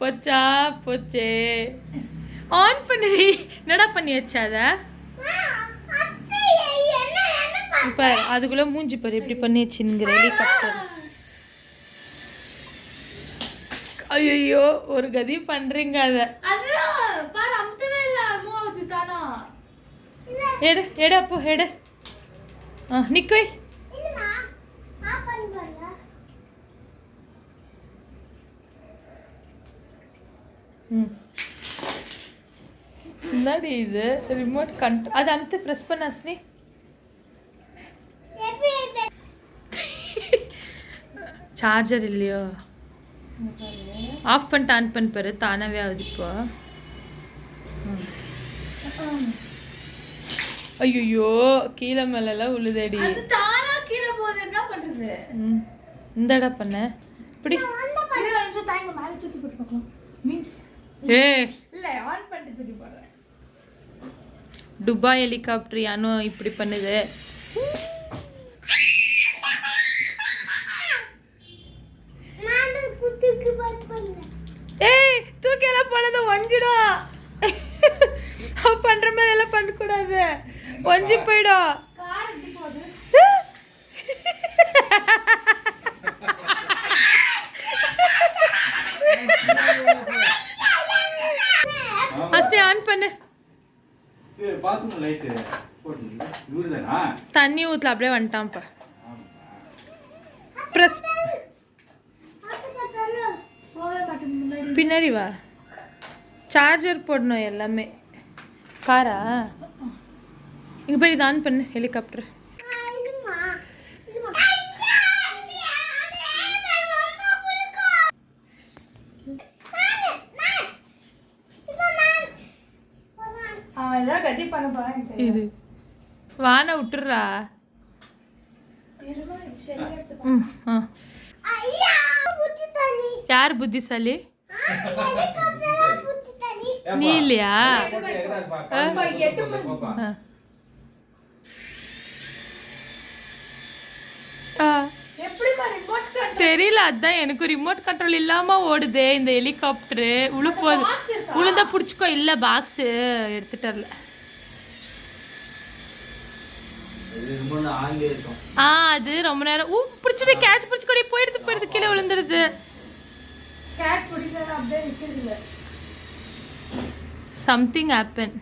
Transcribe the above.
போச்சா போச்சே ஆன் பண்ணி என்னடா பண்ணி வச்சாத இப்போ அதுக்குள்ளே மூஞ்சி பாரு இப்படி பண்ணி வச்சுங்கிற ஹெலிகாப்டர் ஐயோ ஒரு கதி பண்றீங்க அதை எடு எடு அப்போ எடு நிக்கோ என்னடி இது ரிமோட் கண்ட்ரோல் அது அமுத்து ப்ரெஸ் பண்ண அஸ்னி சார்ஜர் இல்லையோ ஆஃப் பண்ணிட்டு ஆன் பண்ணி பாரு தானாவே ஆகுது இப்போ ஐயோ கீழே மேலெல்லாம் உழுதடி இந்தடா பண்ண இப்படி துபாய் ஹெலிகாப்டர் யானோ இப்படி பண்ணுது ஏய் தூக்கி எல்லாம் போனது ஒஞ்சிடும் பண்ற மாதிரி எல்லாம் பண்ணக்கூடாது ஒஞ்சி போயிடும் ஃபர்ஸ்ட் ஆன் பண்ணு தண்ணி ஊத்துல அப்படியே வந்துட்டான்ப்பா பிரஸ் பின்னாடி வா சார்ஜர் போடணும் எல்லாமே காரா இங்கே போய் இது ஆன் பண்ணு ஹெலிகாப்டர் இரு வான விட்டுறா யார் புத்திசாலி நீ இல்லையா தெரியல அதான் எனக்கு ரிமோட் கண்ட்ரோல் இல்லாம ஓடுதே இந்த ஹெலிகாப்டரு உளுந்தா புடிச்சுக்கோ இல்ல பாக்ஸ் எடுத்துட்டு வரல அது ரொம்ப நேரம் பிடிச்சிட்டு கேட்ச் பிடிச்சுக்கொடி போயிடுது கீழே விழுந்துருது something happened